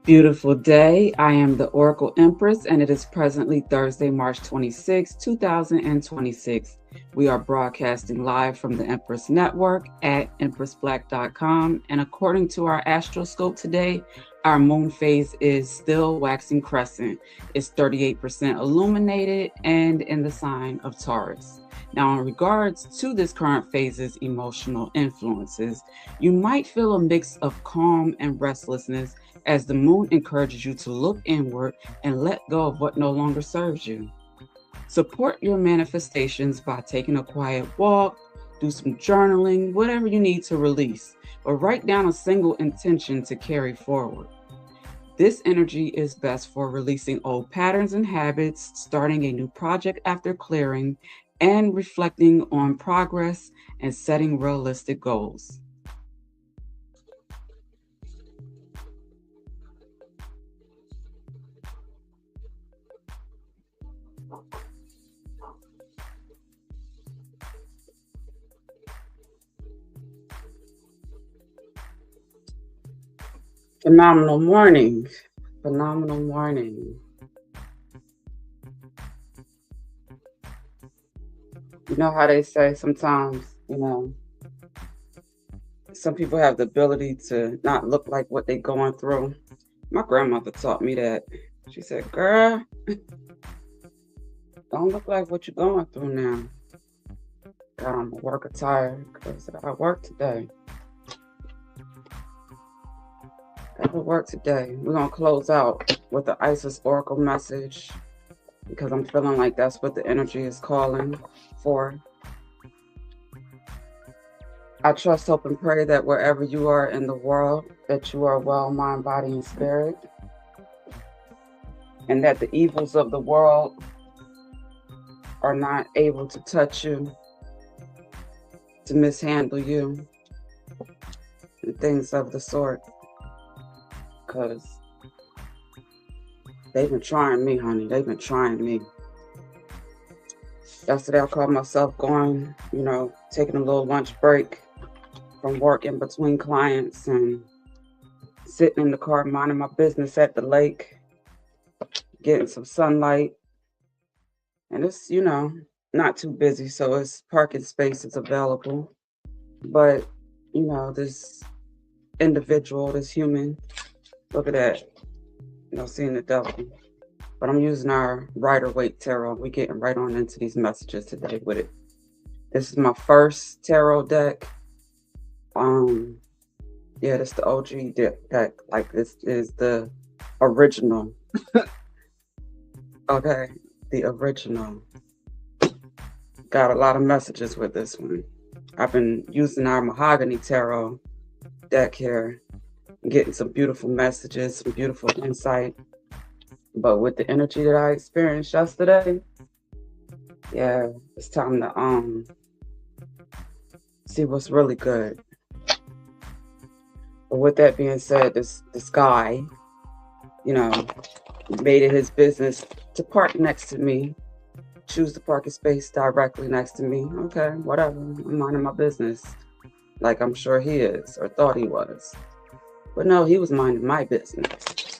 Beautiful day. I am the Oracle Empress, and it is presently Thursday, March 26, 2026. We are broadcasting live from the Empress Network at empressblack.com. And according to our astroscope today, our moon phase is still waxing crescent. It's 38% illuminated and in the sign of Taurus. Now, in regards to this current phase's emotional influences, you might feel a mix of calm and restlessness as the moon encourages you to look inward and let go of what no longer serves you. Support your manifestations by taking a quiet walk, do some journaling, whatever you need to release, or write down a single intention to carry forward. This energy is best for releasing old patterns and habits, starting a new project after clearing, and reflecting on progress and setting realistic goals. Phenomenal morning. Phenomenal morning. You know how they say sometimes, some people have the ability to not look like what they're going through. My grandmother taught me that. She said, girl, don't look like what you're going through now. Got on my work attire because I work today. Got to work today. We're going to close out with the Isis Oracle message because I'm feeling like that's what the energy is calling for. I trust, hope, and pray that wherever you are in the world, that you are well, mind, body, and spirit, and that the evils of the world are not able to touch you, to mishandle you, and things of the sort. Because they've been trying me, honey. They've been trying me. Yesterday, I caught myself going, taking a little lunch break from work in between clients and sitting in the car, minding my business at the lake, getting some sunlight. And it's, not too busy, so it's parking spaces available. But, this individual, this human, look at that, seeing the devil. But I'm using our Rider-Waite Tarot. We're getting right on into these messages today with it. This is my first tarot deck. Yeah, this is the OG deck. Like, this is the original. Okay, the original. Got a lot of messages with this one. I've been using our Mahogany Tarot deck here, getting some beautiful messages, some beautiful insight. But with the energy that I experienced yesterday, yeah, it's time to see what's really good. But with that being said, this guy, made it his business to park next to me, choose the parking space directly next to me. Okay, whatever, I'm minding my business, like I'm sure he is, or thought he was. But no, he was minding my business.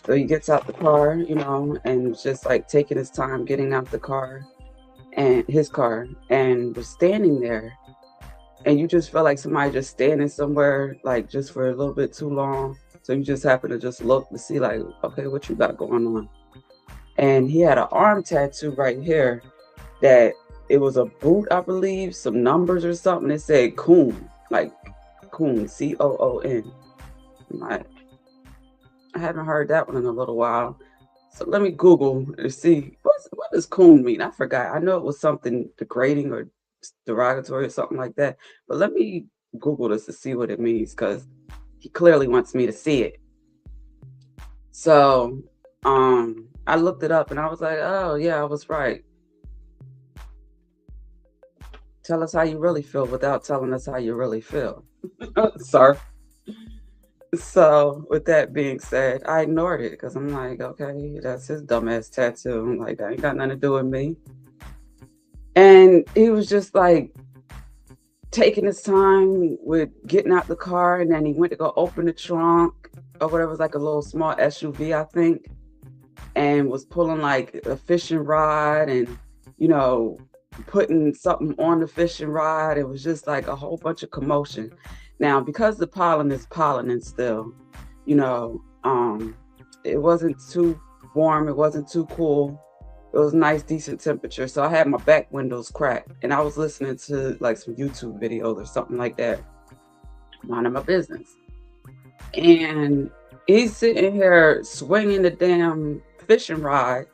So he gets out the car, and just like taking his time getting out the car, and his car, and was standing there. And you just feel like somebody just standing somewhere, like just for a little bit too long. So you just happen to just look to see like, okay, what you got going on? And he had an arm tattoo right here that it was a boot, I believe, some numbers or something. It said Coon, like Coon, C-O-O-N. I haven't heard that one in a little while. So let me Google and see, what does Coon mean? I forgot. I know it was something degrading or derogatory or something like that. But let me Google this to see what it means, because he clearly wants me to see it. So I looked it up and I was like, oh yeah, I was right. Tell us how you really feel without telling us how you really feel. Sir. So with that being said, I ignored it because I'm like, okay, that's his dumbass tattoo. I'm like, that ain't got nothing to do with me. And he was just like taking his time with getting out the car, and then he went to go open the trunk, or whatever. It was like a little small SUV, I think, and was pulling like a fishing rod and, you know, putting something on the fishing rod. It was just like a whole bunch of commotion. Now, because the pollen is pollinating still, you know, it wasn't too warm, it wasn't too cool. It was nice, decent temperature. So I had my back windows cracked and I was listening to like some YouTube videos or something like that, minding my business. And he's sitting here swinging the damn fishing rod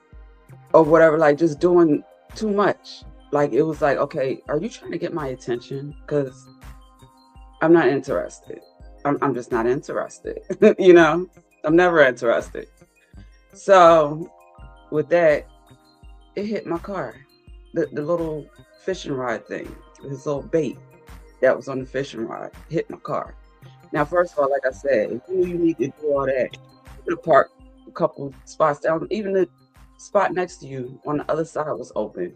or whatever, like just doing too much. Like it was like, okay, are you trying to get my attention? Because I'm not interested. I'm just not interested. You know, I'm never interested. So with that, it hit my car. The little fishing rod thing, this little bait that was on the fishing rod hit my car. Now, first of all, like I said, if you need to do all that, you could have parked a couple spots down. Even the spot next to you on the other side was open.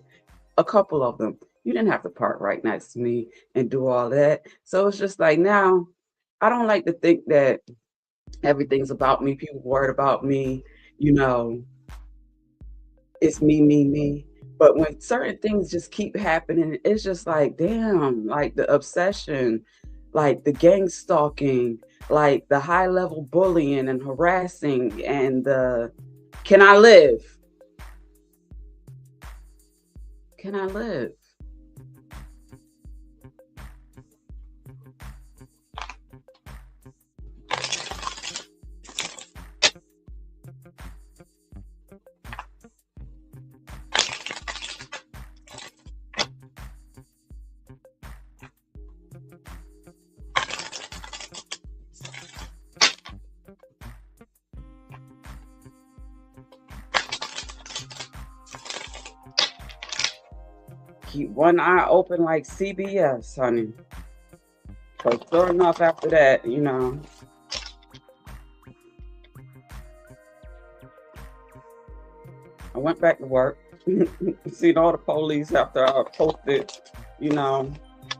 A couple of them. You didn't have to park right next to me and do all that. So it's just like now, I don't like to think that everything's about me. People worried about me. You know, it's me, me, me. But when certain things just keep happening, it's just like, damn, like the obsession, like the gang stalking, like the high level bullying and harassing, and the can I live? Can I live? Keep one eye open like CBS, honey. But sure enough, after that, you know, I went back to work. Seen all the police after I posted, you know,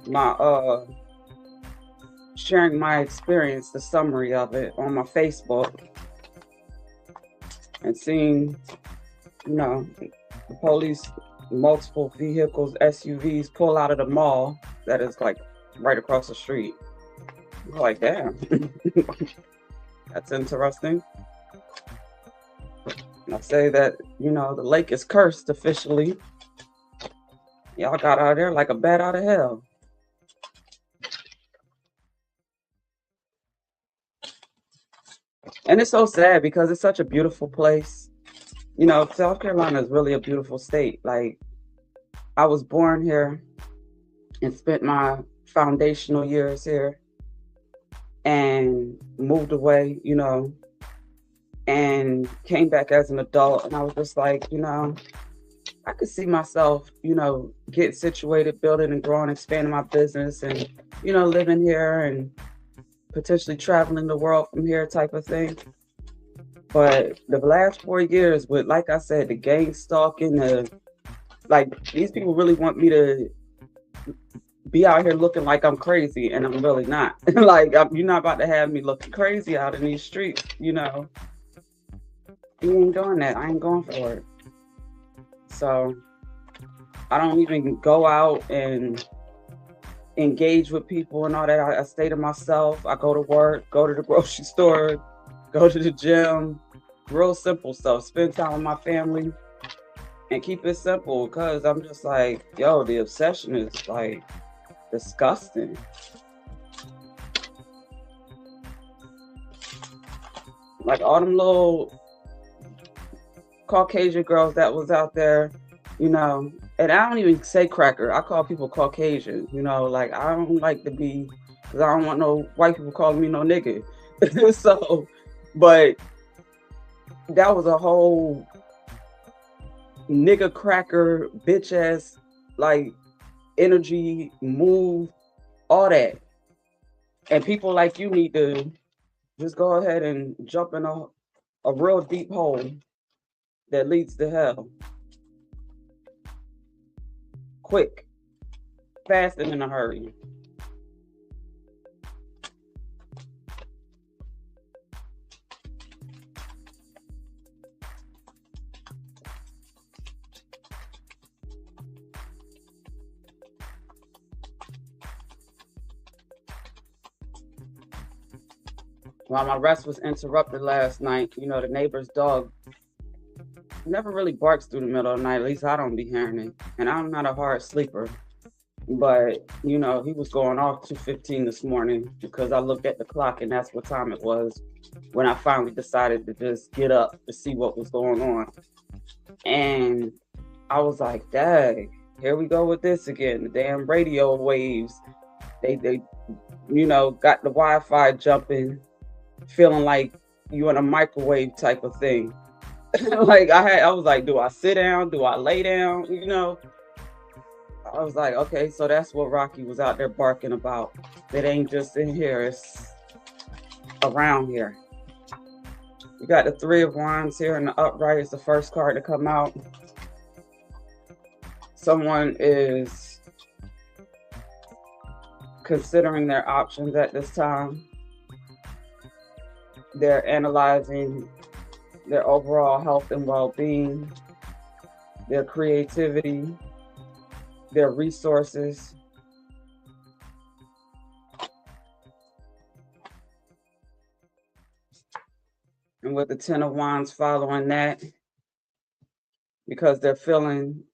my sharing my experience, the summary of it on my Facebook, and seeing, you know, the police, multiple vehicles, SUVs pull out of the mall that is like right across the street. I'm like, damn, that's interesting. And I say that, you know, the lake is cursed officially. Y'all got out of there like a bat out of hell. And it's so sad because it's such a beautiful place. You know, South Carolina is really a beautiful state. Like, I was born here and spent my foundational years here and moved away, you know, and came back as an adult. And I was just like, you know, I could see myself, you know, getting situated, building and growing, expanding my business and, you know, living here and potentially traveling the world from here type of thing. But the last 4 years with, like I said, the gang stalking, like these people really want me to be out here looking like I'm crazy, and I'm really not. Like you're not about to have me looking crazy out in these streets, you know. You ain't doing that. I ain't going for it. So I don't even go out and engage with people and all that. I stay to myself. I go to work, go to the grocery store, go to the gym, real simple stuff. Spend time with my family and keep it simple because I'm just like, yo, the obsession is like disgusting. Like all them little Caucasian girls that was out there, you know, and I don't even say cracker. I call people Caucasian, you know, like I don't like to be, because I don't want no white people calling me no nigga. So, but that was a whole nigga cracker, bitch ass, like energy, move, all that. And people like you need to just go ahead and jump in a real deep hole that leads to hell. Quick, fast, and in a hurry. While my rest was interrupted last night, the neighbor's dog never really barks through the middle of the night. At least I don't be hearing it. And I'm not a hard sleeper. But, he was going off 2:15 this morning because I looked at the clock and that's what time it was when I finally decided to just get up to see what was going on. And I was like, dang, here we go with this again. The damn radio waves. They got the Wi-Fi jumping, feeling like you in a microwave type of thing. Like I was like, do I sit down? Do I lay down? I was like, okay, so that's what Rocky was out there barking about. It ain't just in here, it's around here. You got the Three of Wands here in the upright. It's the first card to come out. Someone is considering their options at this time. They're analyzing their overall health and well-being, their creativity, their resources. And with the Ten of Wands following that, because they're feeling,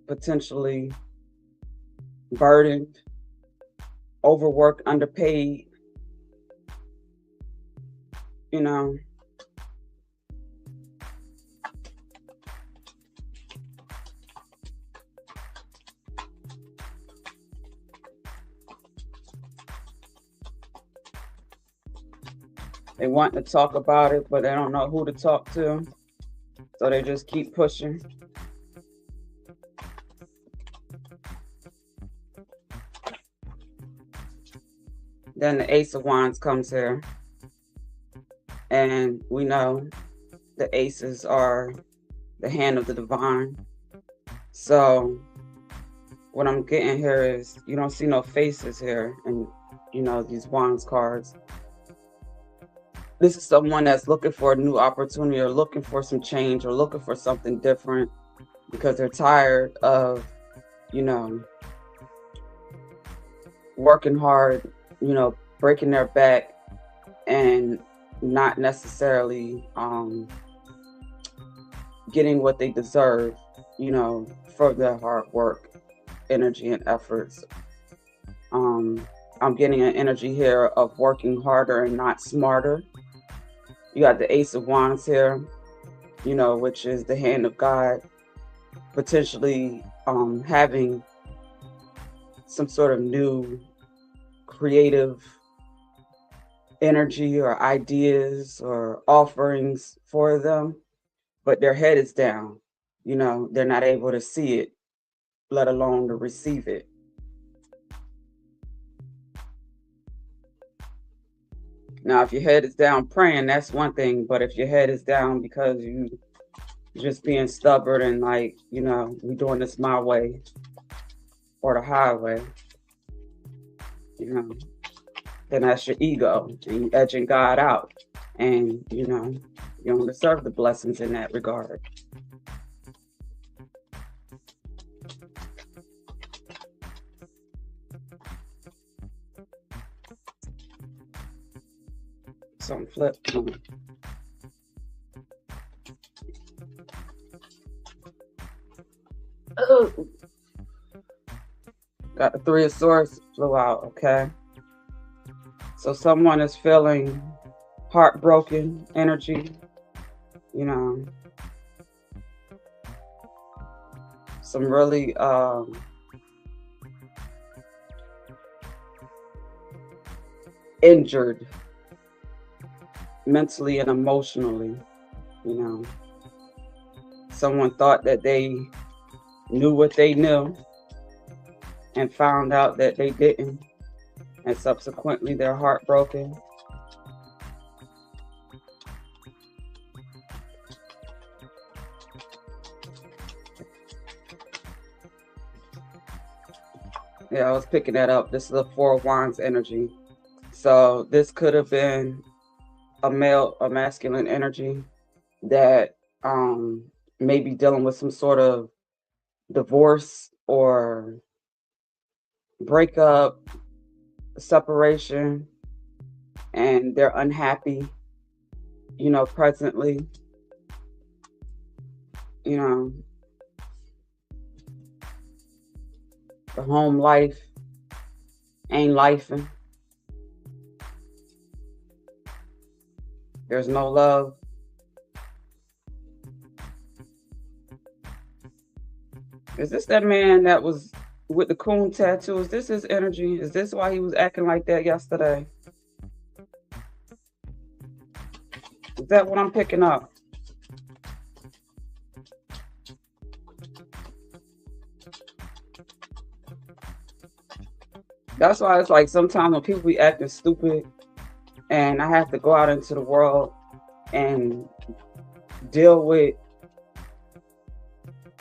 potentially burdened, overworked, underpaid, They want to talk about it, but they don't know who to talk to. So they just keep pushing. Then the Ace of Wands comes here. And we know the aces are the hand of the divine. So what I'm getting here is you don't see no faces here and these Wands cards. This is someone that's looking for a new opportunity or looking for some change or looking for something different because they're tired of, working hard, breaking their back and not necessarily getting what they deserve, for their hard work, energy, and efforts. I'm getting an energy here of working harder and not smarter. You got the Ace of Wands here, which is the hand of God, potentially having some sort of new creative energy or ideas or offerings for them, but their head is down. They're not able to see it, let alone to receive it. Now, if your head is down praying, that's one thing. But if your head is down because you just being stubborn and like, we doing this my way or the highway, then that's your ego and you edging God out. And, you don't deserve the blessings in that regard. Something flipped. Oh. Got the Three of Swords flew out, okay? So someone is feeling heartbroken energy, some really injured mentally and emotionally. Someone thought that they knew what they knew and found out that they didn't, and subsequently they're heartbroken. Yeah, I was picking that up. This is the Four of Wands energy. So this could have been a masculine energy that may be dealing with some sort of divorce or breakup, separation, and they're unhappy, presently, you know, the home life ain't lifing. There's no love. Is this that man that was with the coon tattoo? Is this his energy? Is this why he was acting like that yesterday? Is that what I'm picking up? That's why it's like sometimes when people be acting stupid and I have to go out into the world and deal with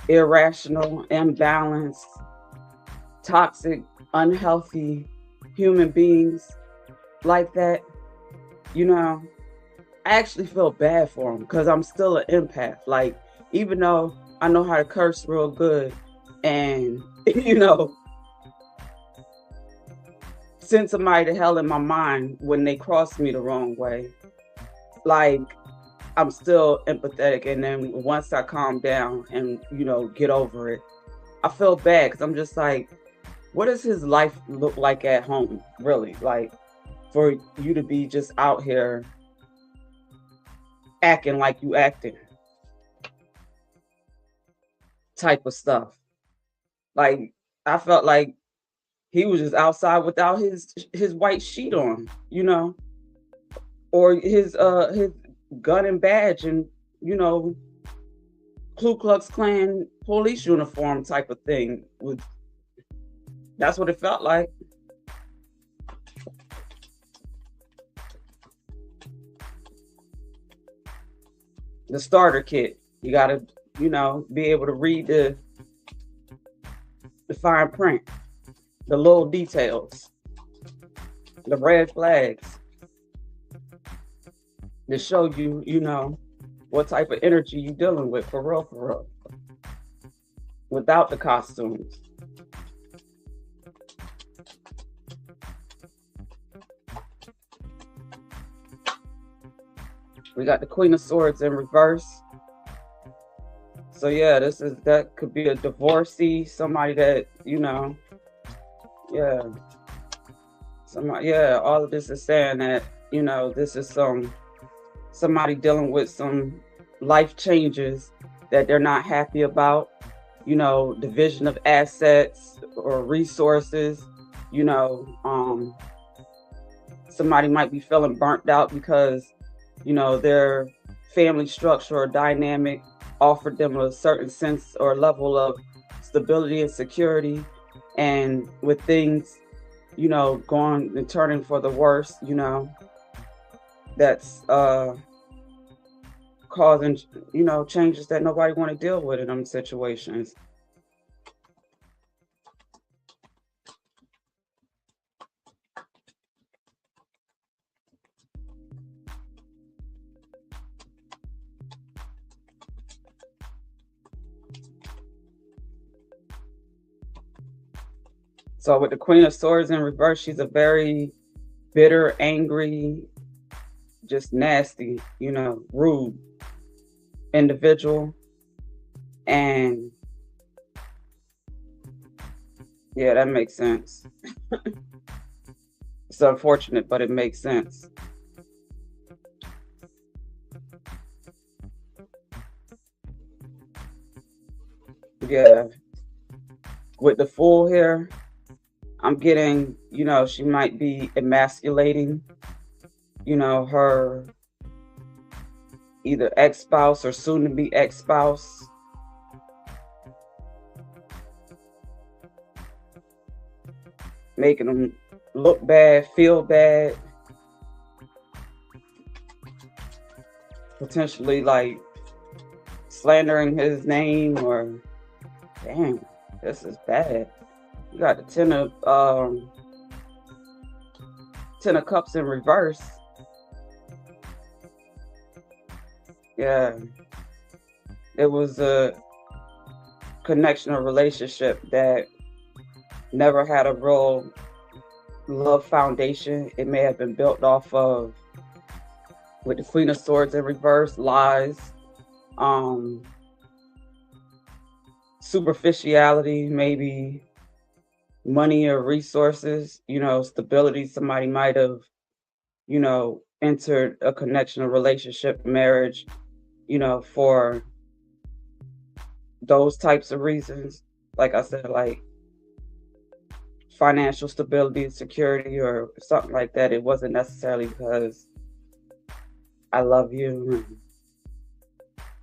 irrational, imbalanced, toxic, unhealthy human beings like that, I actually feel bad for them because I'm still an empath. Like, even though I know how to curse real good and, send somebody to hell in my mind when they cross me the wrong way, like, I'm still empathetic. And then once I calm down and, get over it, I feel bad because I'm just like, what does his life look like at home, really? Like, for you to be just out here acting like you acting type of stuff. Like, I felt like he was just outside without his white sheet on, or his gun and badge and, Ku Klux Klan police uniform type of thing. That's what it felt like. The starter kit. You gotta, be able to read the fine print, the little details, the red flags to show you, what type of energy you dealing with for real, without the costumes. We got the Queen of Swords in reverse. So yeah, that could be a divorcee, somebody that, all of this is saying that, this is somebody dealing with some life changes that they're not happy about, division of assets or resources, somebody might be feeling burnt out because, their family structure or dynamic offered them a certain sense or level of stability and security. And with things, going and turning for the worse, that's causing, changes that nobody want to deal with in them situations. So with the Queen of Swords in reverse, she's a very bitter, angry, just nasty, rude individual. And yeah, that makes sense. It's unfortunate, but it makes sense. Yeah. With the Fool here, I'm getting, she might be emasculating, her either ex-spouse or soon-to-be ex-spouse. Making them look bad, feel bad. Potentially like slandering his name or, damn, this is bad. You got the Ten of Cups in reverse. Yeah. It was a connection or relationship that never had a real love foundation. It may have been built off of, with the Queen of Swords in reverse, lies, um, superficiality, maybe money or resources, stability. Somebody might have, entered a connection, a relationship, marriage, for those types of reasons. Like I said, like financial stability and security or something like that. It wasn't necessarily because I love you,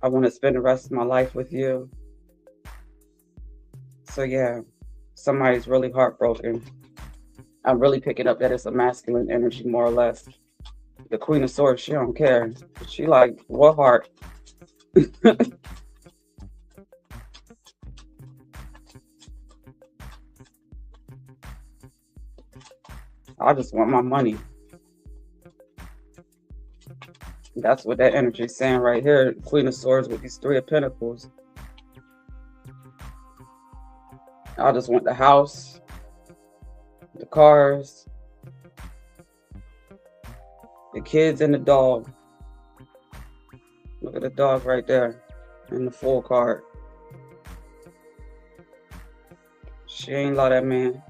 I want to spend the rest of my life with you. So yeah, somebody's really heartbroken. I'm really picking up that it's a masculine energy, more or less. The Queen of Swords, she don't care. She like, what heart? I just want my money. That's what that energy is saying right here. Queen of Swords with these Three of Pentacles. I just want the house, the cars, the kids, and the dog. Look at the dog right there in the Fool card. She ain't love that man.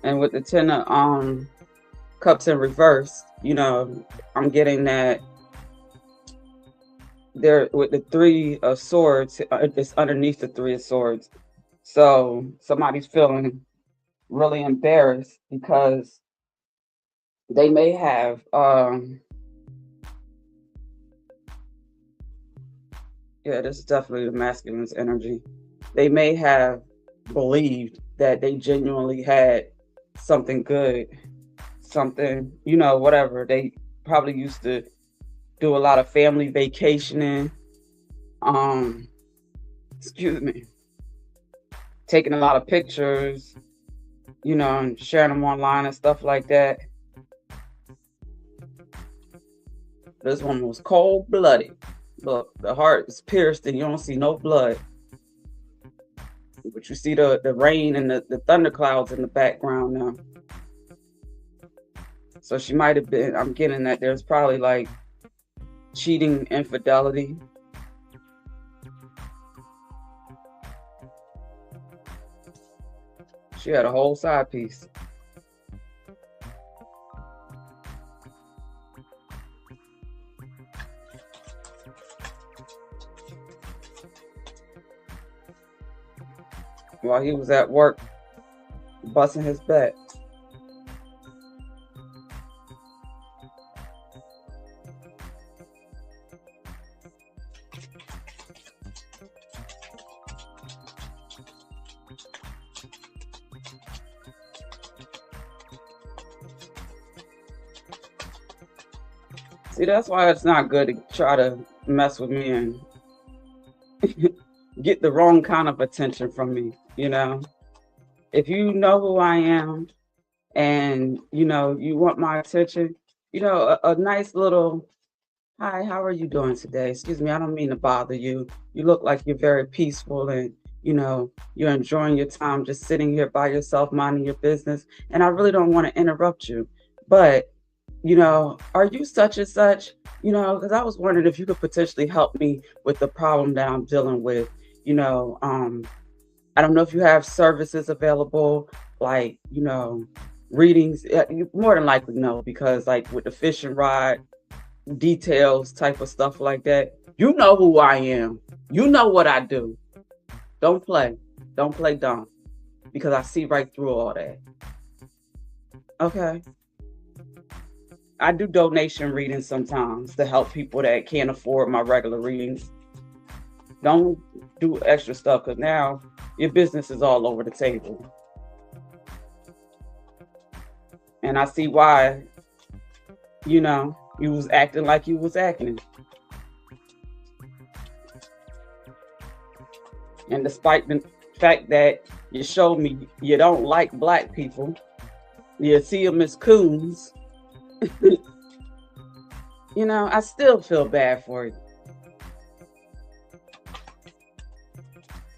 And with the Ten of Cups in reverse, I'm getting that there with the Three of Swords, it's underneath the Three of Swords. So somebody's feeling really embarrassed because they may have yeah, this is definitely the masculine's energy. They may have believed that they genuinely had something good, something, whatever. They probably used to do a lot of family vacationing, excuse me, taking a lot of pictures, and sharing them online and stuff like that. This one was cold-blooded. Look, the heart is pierced and you don't see no blood. But you see the rain and the thunderclouds in the background now. So she might have been, I'm getting that there's probably like cheating, infidelity. She had a whole side piece. While he was at work, busting his butt. See, that's why it's not good to try to mess with me and get the wrong kind of attention from me, If you know who I am and, you want my attention, a nice little, hi, how are you doing today? Excuse me, I don't mean to bother you. You look like you're very peaceful and, you're enjoying your time just sitting here by yourself, minding your business. And I really don't want to interrupt you. But are you such and such? Because I was wondering if you could potentially help me with the problem that I'm dealing with. I don't know if you have services available, like, readings. You more than likely know, because like with the fishing rod, details type of stuff like that, you know who I am. You know what I do. Don't play. Don't play dumb, because I see right through all that. Okay. I do donation readings sometimes to help people that can't afford my regular readings. Don't do extra stuff, because now your business is all over the table. And I see why, you was acting like you was acting. And despite the fact that you showed me you don't like black people, you see them as coons, you know, I still feel bad for you.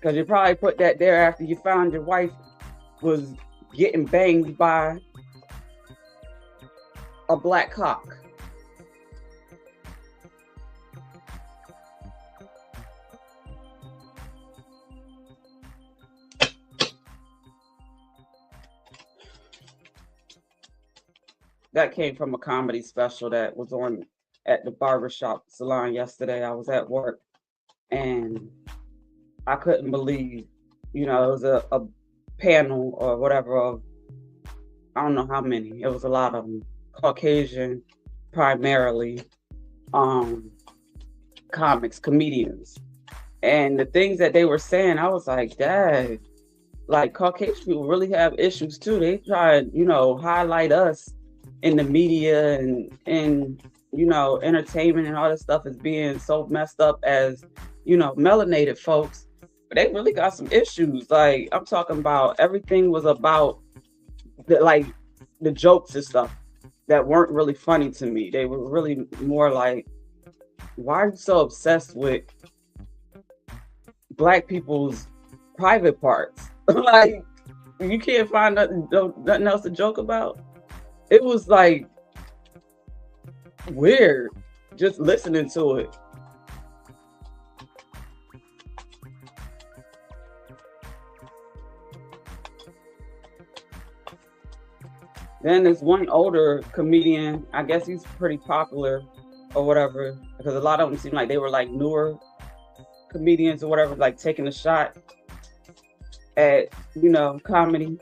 Because you probably put that there after you found your wife was getting banged by a black cock. That came from a comedy special that was on at the barbershop salon yesterday. I was at work and I couldn't believe, you know, it was a panel or whatever of, I don't know how many, it was a lot of them, Caucasian primarily, comics, comedians. And the things that they were saying, I was like, Dad, like Caucasian people really have issues too. They try and, you know, highlight us in the media and you know, entertainment and all this stuff is being so messed up as, you know, melanated folks. But they really got some issues. Like, I'm talking about everything was about the jokes and stuff that weren't really funny to me. They were really more like, why are you so obsessed with black people's private parts? Like, you can't find nothing else to joke about. It was like weird just listening to it. Then there's one older comedian, I guess he's pretty popular or whatever, because a lot of them seem like they were like newer comedians or whatever, like taking a shot at, you know, comedy.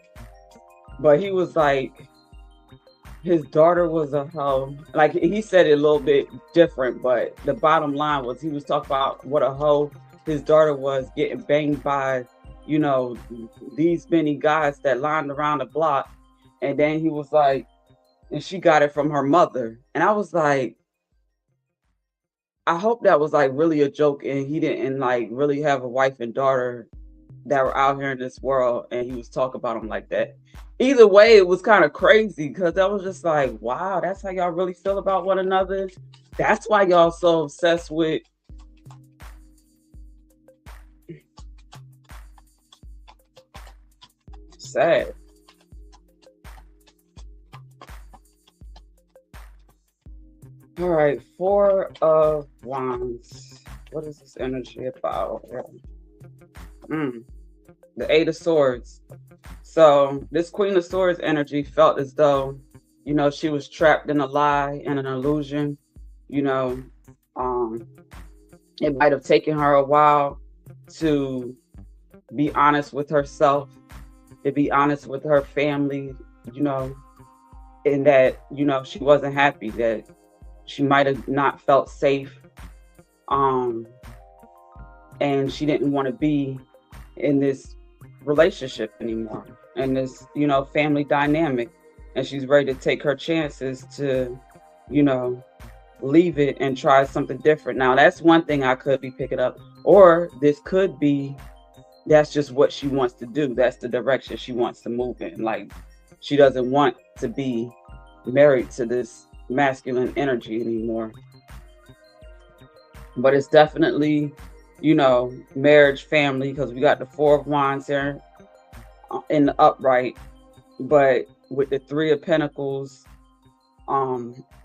But he was like, his daughter was a hoe. Like, he said it a little bit different, but the bottom line was he was talking about what a hoe his daughter was, getting banged by, you know, these many guys that lined around the block. And then he was like, and she got it from her mother. And I was like, I hope that was like really a joke and he didn't like really have a wife and daughter that were out here in this world and he was talking about them like that. Either way, it was kind of crazy because I was just like, wow, that's how y'all really feel about one another. That's why y'all so obsessed with sad. All right, Four of Wands. What is this energy about? The Eight of Swords. So this Queen of Swords energy felt as though, you know, she was trapped in a lie and an illusion. You know, it might have taken her a while to be honest with herself, to be honest with her family, you know, and that, you know, she wasn't happy, that she might have not felt safe, and she didn't want to be in this relationship anymore, and this, you know, family dynamic, and she's ready to take her chances to, you know, leave it and try something different. Now, that's one thing I could be picking up, or this could be that's just what she wants to do. That's the direction she wants to move in. Like, she doesn't want to be married to this masculine energy anymore. But it's definitely, you know, marriage, family, because we got the Four of Wands here in the upright, but with the Three of Pentacles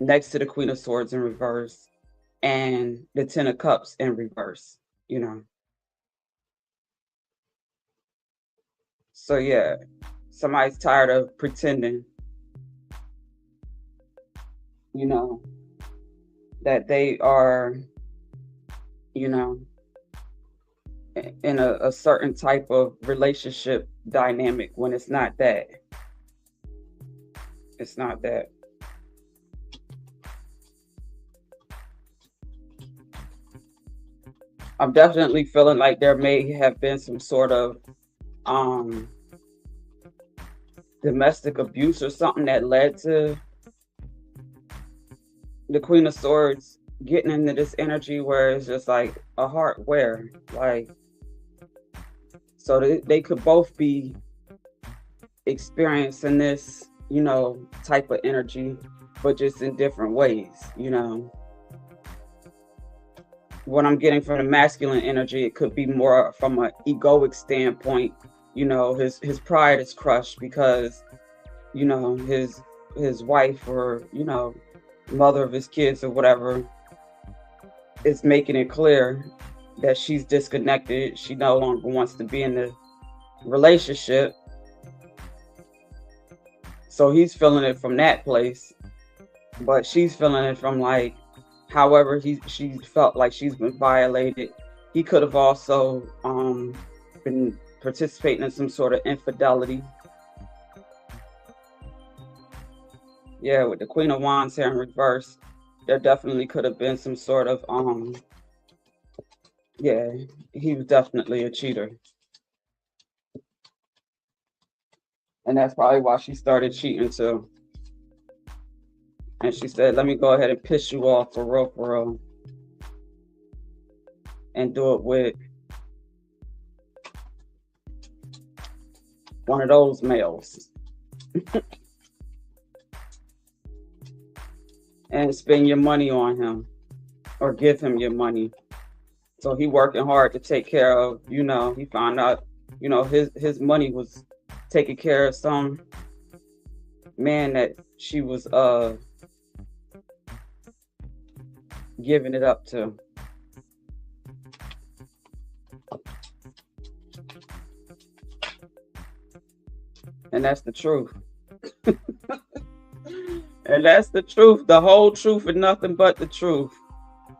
next to the Queen of Swords in reverse and the Ten of Cups in reverse, you know. So yeah, somebody's tired of pretending, you know, that they are, you know, in a certain type of relationship dynamic when it's not that. It's not that. I'm definitely feeling like there may have been some sort of domestic abuse or something that led to the Queen of Swords getting into this energy where it's just like a heart wear. Like, So they could both be experiencing this, type of energy, but just in different ways. What I'm getting from the masculine energy, it could be more from an egoic standpoint. His pride is crushed because, his wife or, mother of his kids or whatever is making it clear that she's disconnected. She no longer wants to be in the relationship. So he's feeling it from that place, but she's feeling it from like, however she felt like she's been violated. He could have also been participating in some sort of infidelity. Yeah, with the Queen of Wands here in reverse, there definitely could have been some sort of yeah, he was definitely a cheater. And that's probably why she started cheating too. And she said, let me go ahead and piss you off for real, and do it with one of those males. And spend your money on him or give him your money. So he working hard to take care of, he found out, his money was taking care of some man that she was giving it up to. And that's the truth. And that's the truth, the whole truth and nothing but the truth.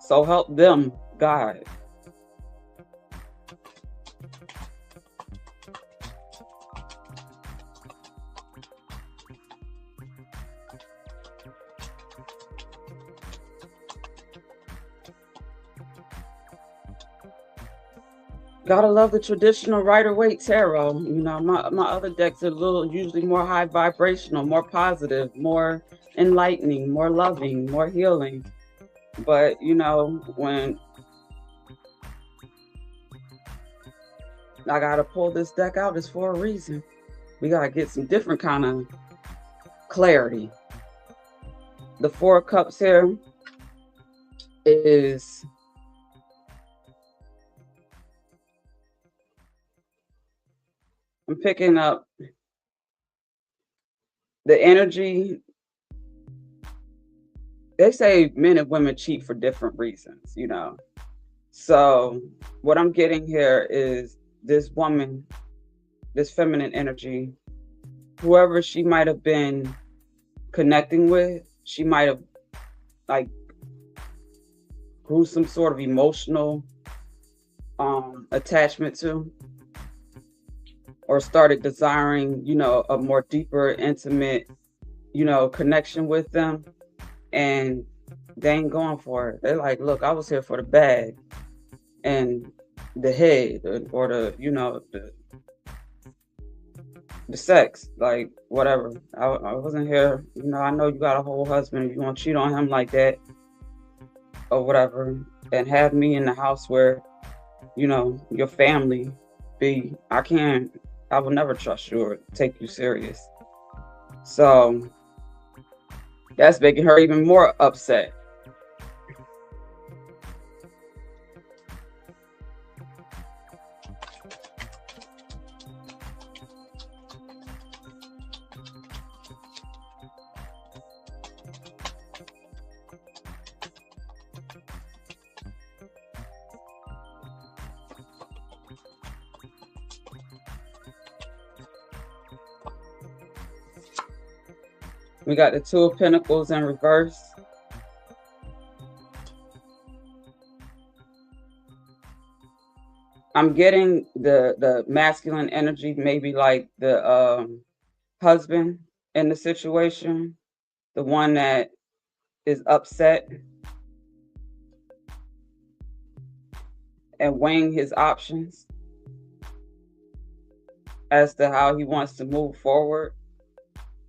So help them, God. Gotta love the traditional Rider-Waite tarot. My other decks are usually more high vibrational, more positive, more enlightening, more loving, more healing. But when I gotta pull this deck out, it's for a reason. We gotta get some different kind of clarity. The Four of Cups here is I'm picking up the energy. They say men and women cheat for different reasons, So what I'm getting here is this woman, this feminine energy, whoever she might have been connecting with, she might have like grew some sort of emotional attachment to, or started desiring, a more deeper, intimate, connection with them. And they ain't going for it. They're like, look, I was here for the bag and the head, or the sex, like whatever. I wasn't here. I know you got a whole husband. You want to cheat on him like that or whatever, and have me in the house where, your family be. I will never trust you or take you serious. So that's making her even more upset. We got the Two of Pentacles in reverse. I'm getting the masculine energy, maybe like the husband in the situation, the one that is upset and weighing his options as to how he wants to move forward.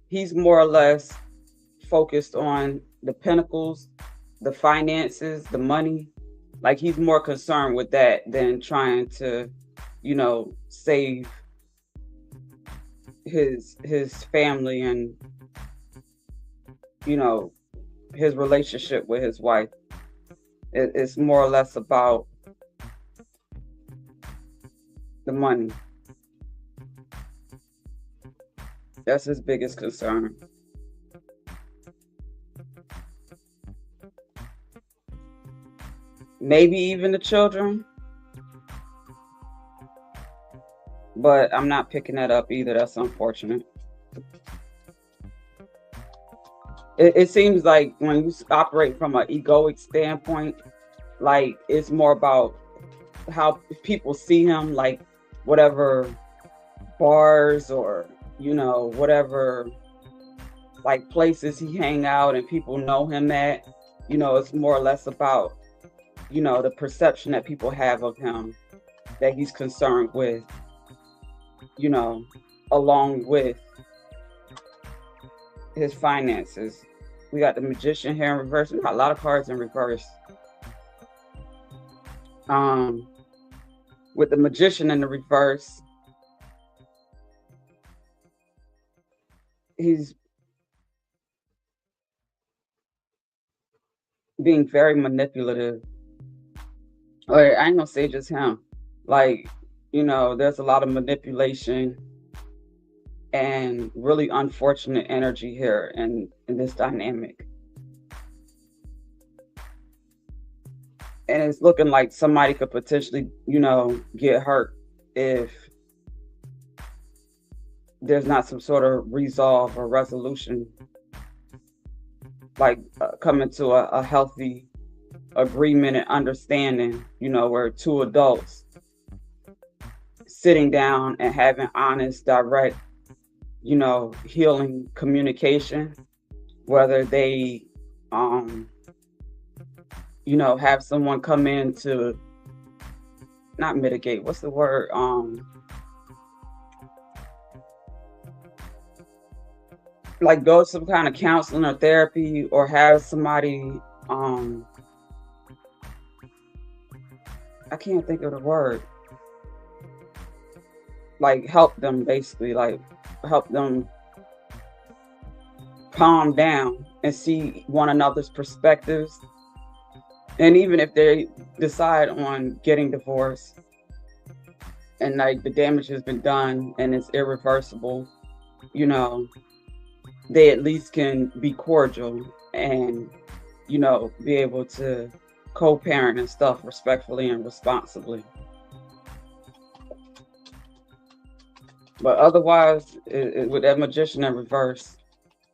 He's more or less focused on the pentacles, the finances, the money. Like he's more concerned with that than trying to, save his family and, you know, his relationship with his wife. It's more or less about the money. That's his biggest concern. Maybe even the children, but I'm not picking that up either. That's unfortunate. It seems like when you operate from an egoic standpoint, like it's more about how people see him, like whatever bars or whatever like places he hang out and people know him at. It's more or less about the perception that people have of him that he's concerned with, along with his finances. We got the Magician here in reverse. We got a lot of cards in reverse. With the Magician in the reverse, he's being very manipulative. Or I ain't gonna say just him. Like, there's a lot of manipulation and really unfortunate energy here in this dynamic. And it's looking like somebody could potentially, get hurt if there's not some sort of resolve or resolution, like coming to a healthy agreement and understanding, where two adults sitting down and having honest, direct, healing communication, whether they, have someone come in to not mitigate, what's the word? Like go to some kind of counseling or therapy, or have somebody, I can't think of the word, like help them, basically, like help them calm down and see one another's perspectives. And even if they decide on getting divorced and like the damage has been done and it's irreversible, they at least can be cordial and, be able to co-parent and stuff respectfully and responsibly. But otherwise, with that Magician in reverse,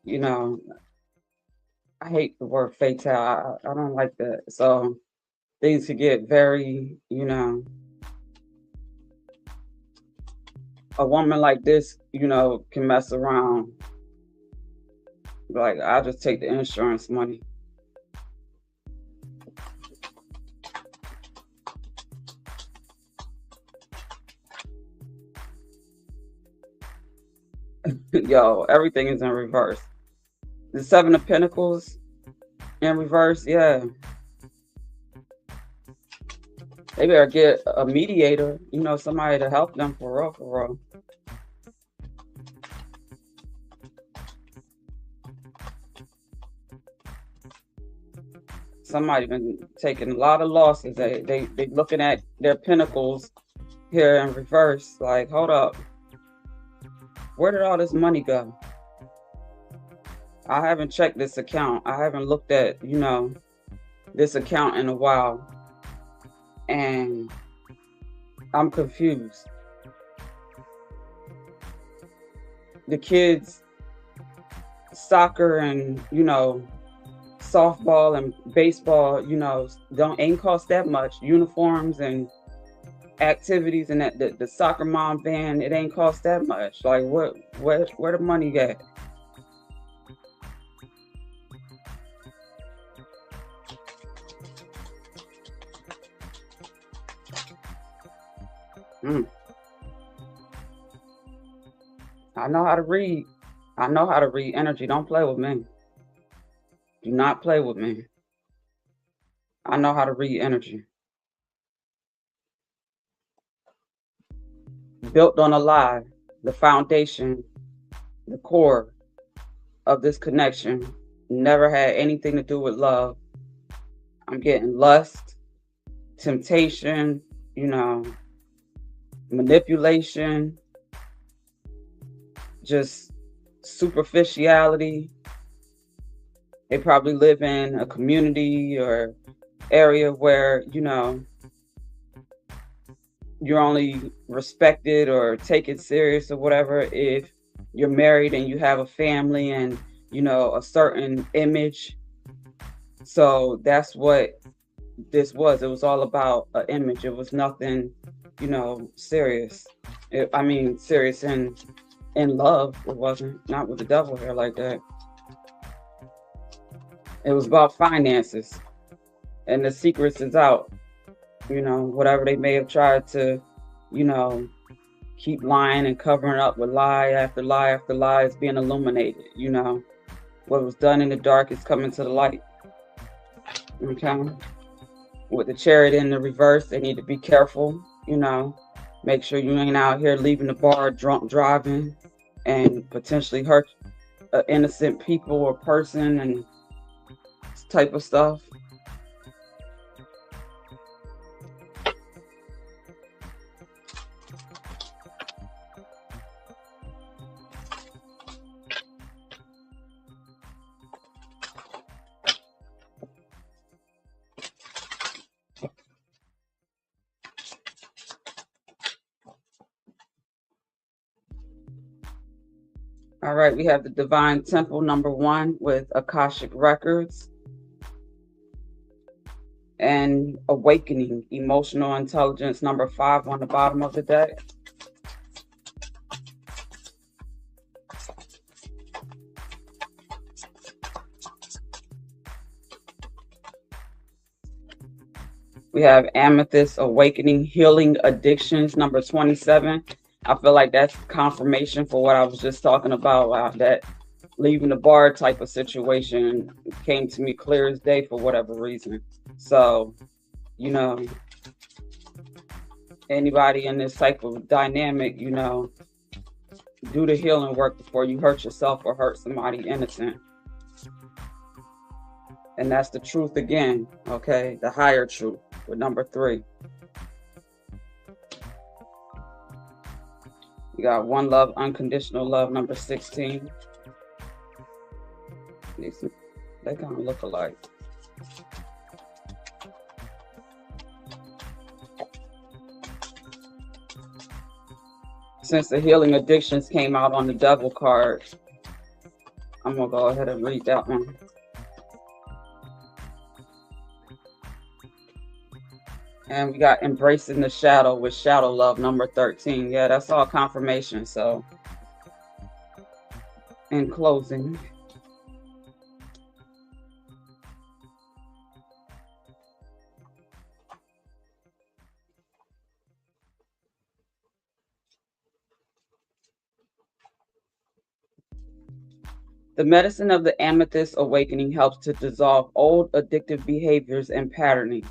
I hate the word fatal. I don't like that. So things could get very, a woman like this, can mess around. Like, I'll just take the insurance money. Yo, everything is in reverse. The Seven of Pentacles in reverse, yeah. They better get a mediator, somebody to help them for real, for real. Somebody been taking a lot of losses. They looking at their pentacles here in reverse, like, hold up. Where did all this money go? I haven't checked this account. I haven't looked at, this account in a while. And I'm confused. The kids, soccer and, softball and baseball, ain't cost that much. Uniforms and activities and that the soccer mom band, it ain't cost that much. Like, where the money at? I know how to read. I know how to read energy. Don't play with me. Do not play with me. I know how to read energy. built on a lie. The foundation, the core of this connection never had anything to do with love. I'm getting lust, temptation, manipulation, just superficiality. They probably live in a community or area where, you're only respected or taken serious or whatever if you're married and you have a family and, a certain image. So that's what this was. It was all about an image. It was nothing, serious. Serious in love. It wasn't, not with the devil here like that. It was about finances, and the secrets is out. Whatever they may have tried to, keep lying and covering up with lie after lie after lie is being illuminated. What was done in the dark is coming to the light. Okay. With the chariot in the reverse, they need to be careful. Make sure you ain't out here leaving the bar drunk driving and potentially hurt innocent people or person and type of stuff. All right, we have the Divine Temple #1 with Akashic Records and Awakening, Emotional Intelligence #5 on the bottom of the deck. We have Amethyst, Awakening, Healing Addictions #27. I feel like that's confirmation for what I was just talking about, that leaving the bar type of situation came to me clear as day for whatever reason. So, anybody in this type of dynamic, do the healing work before you hurt yourself or hurt somebody innocent. And that's the truth again, okay? The higher truth with #3. We got One Love, Unconditional Love #16. They kind of look alike. Since the Healing Addictions came out on the Devil card, I'm going to go ahead and read that one. And we got Embracing the Shadow with Shadow Love #13. Yeah, that's all confirmation. So, in closing, the medicine of the Amethyst Awakening helps to dissolve old addictive behaviors and patterning.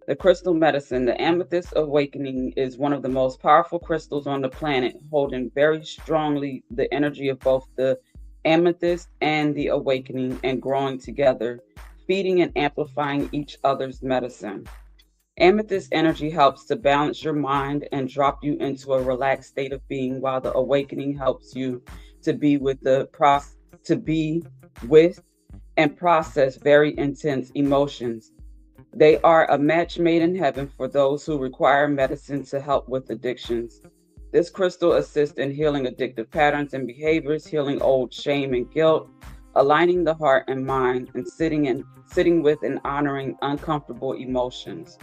The crystal medicine, the Amethyst Awakening, is one of the most powerful crystals on the planet, holding very strongly the energy of both the amethyst and the awakening and growing together, feeding and amplifying each other's medicine. Amethyst energy helps to balance your mind and drop you into a relaxed state of being, while the awakening helps you to be with and process very intense emotions. They are a match made in heaven for those who require medicine to help with addictions. This crystal assists in healing addictive patterns and behaviors, healing old shame and guilt, aligning the heart and mind, and sitting with and honoring uncomfortable emotions.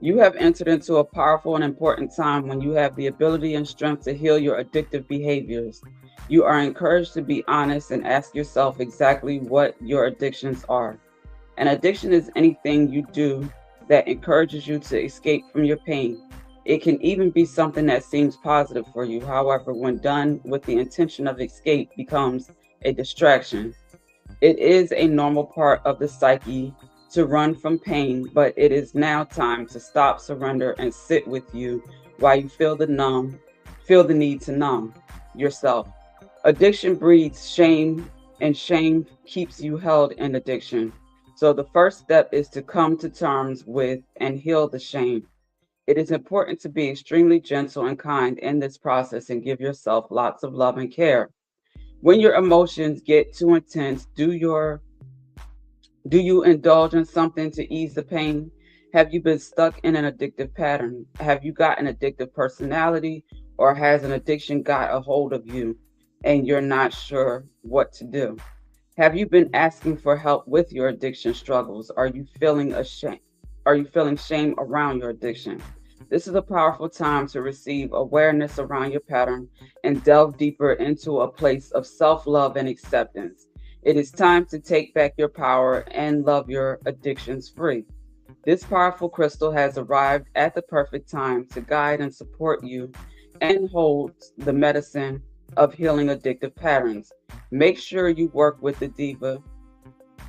You have entered into a powerful and important time when you have the ability and strength to heal your addictive behaviors. You are encouraged to be honest and ask yourself exactly what your addictions are. An addiction is anything you do that encourages you to escape from your pain. It can even be something that seems positive for you. However, when done with the intention of escape, becomes a distraction. It is a normal part of the psyche to run from pain, but it is now time to stop, surrender, and sit with you while you feel the need to numb yourself. Addiction breeds shame, and shame keeps you held in addiction. So the first step is to come to terms with and heal the shame. It is important to be extremely gentle and kind in this process and give yourself lots of love and care. When your emotions get too intense, do you indulge in something to ease the pain? Have you been stuck in an addictive pattern? Have you got an addictive personality, or has an addiction got a hold of you and you're not sure what to do? Have you been asking for help with your addiction struggles? Are you feeling ashamed? Are you feeling shame around your addiction? This is a powerful time to receive awareness around your pattern and delve deeper into a place of self love and acceptance. It is time to take back your power and love your addictions free. This powerful crystal has arrived at the perfect time to guide and support you and holds the medicine of healing addictive patterns. Make sure you work with the diva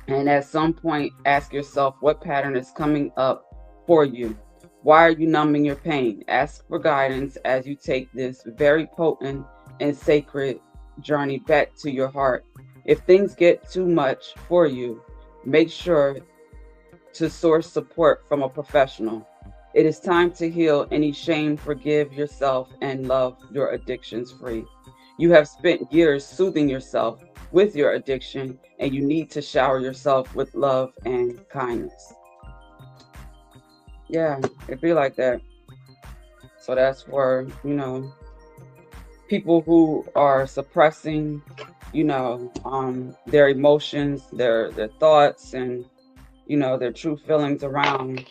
and at some point ask yourself what pattern is coming up for you. Why are you numbing your pain? Ask for guidance as you take this very potent and sacred journey back to your heart. If things get too much for you, make sure to source support from a professional. It is time to heal any shame, forgive yourself, and love your addictions free. You have spent years soothing yourself with your addiction, and you need to shower yourself with love and kindness. Yeah, it be like that. So that's for, people who are suppressing, their emotions, their thoughts, and their true feelings around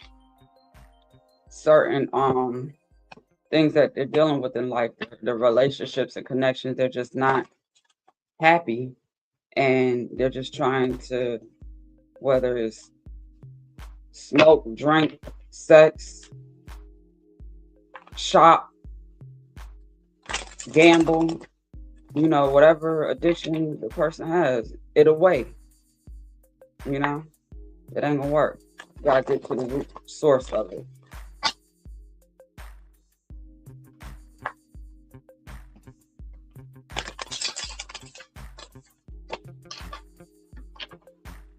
certain things that they're dealing with in life, the relationships and connections. They're just not happy, and they're just trying to, whether it's smoke, drink, sex, shop, gamble, whatever addiction the person has, it away. It ain't gonna work. You gotta get to the root source of it.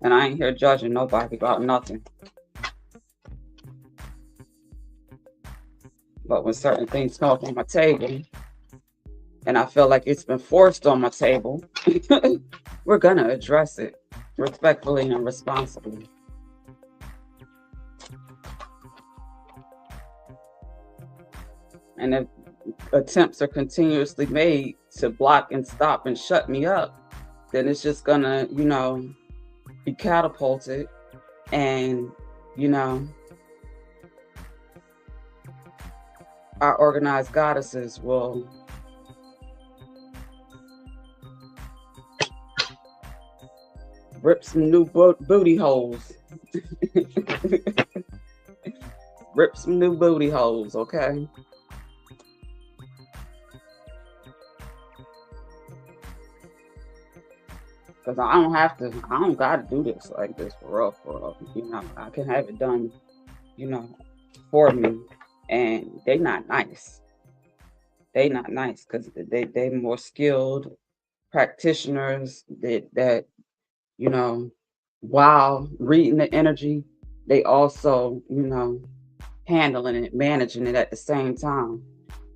And I ain't here judging nobody about nothing. But when certain things come up on my table, and I feel like it's been forced on my table, we're gonna address it respectfully and responsibly. And if attempts are continuously made to block and stop and shut me up, then it's just gonna, be catapulted, and our organized goddesses will rip some new booty holes. Rip some new booty holes, okay? Because I don't gotta do this like this for real. I can have it done, for me. And they not nice. They not nice because they more skilled practitioners that while reading the energy, they also, handling it, managing it at the same time.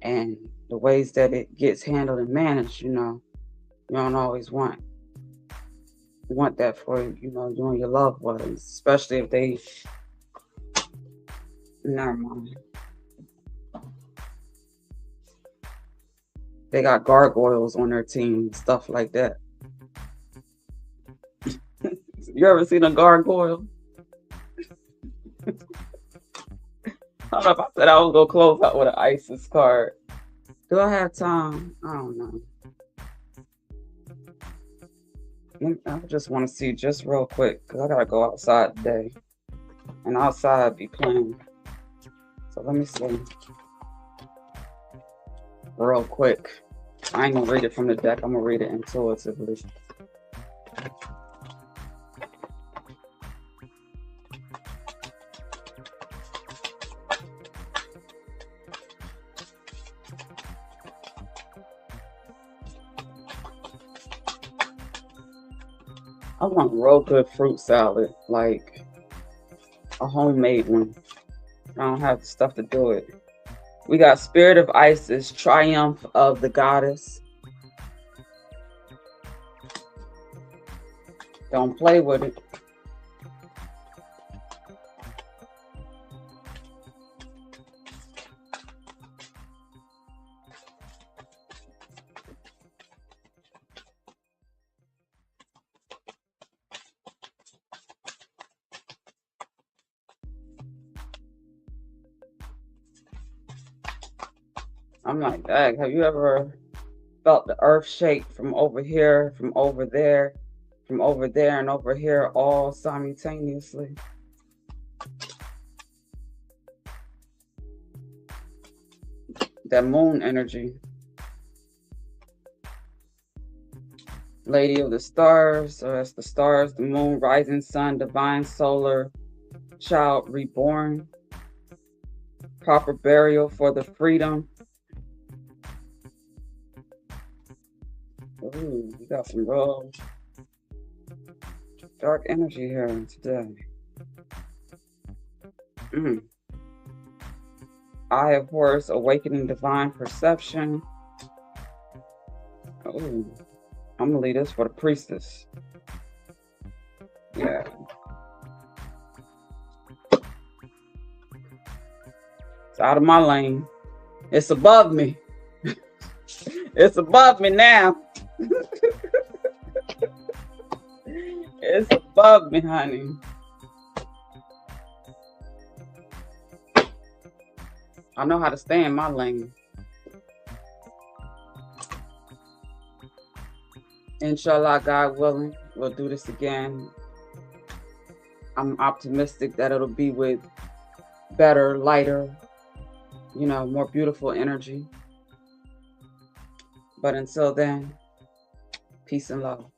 And the ways that it gets handled and managed, you don't always want that for, you and your loved ones, especially if they, never mind. They got gargoyles on their team, stuff like that. You ever seen a gargoyle? I don't know if I said I was gonna close out with an ISIS card. Do I have time? I don't know. I just want to see just real quick because I gotta go outside today, and outside be playing. So let me see real quick. I ain't gonna read it from the deck. I'm gonna read it intuitively. I want real good fruit salad, like a homemade one. I don't have the stuff to do it. We got Spirit of Isis, Triumph of the Goddess. Don't play with it. I'm like, dang, have you ever felt the earth shake from over here, from over there, from over there, and over here all simultaneously? That moon energy. Lady of the Stars, so that's the stars, the moon, rising sun, divine solar, child reborn, proper burial for the freedom. Ooh, we got some real dark energy here today. Eye of Horus, awakening divine perception. Ooh, I'm gonna leave this for the priestess. Yeah. It's out of my lane. It's above me. It's above me now. It's above me, honey. I know how to stay in my lane. Inshallah, God willing, we'll do this again. I'm optimistic that it'll be with better, lighter, more beautiful energy. But until then, peace and love.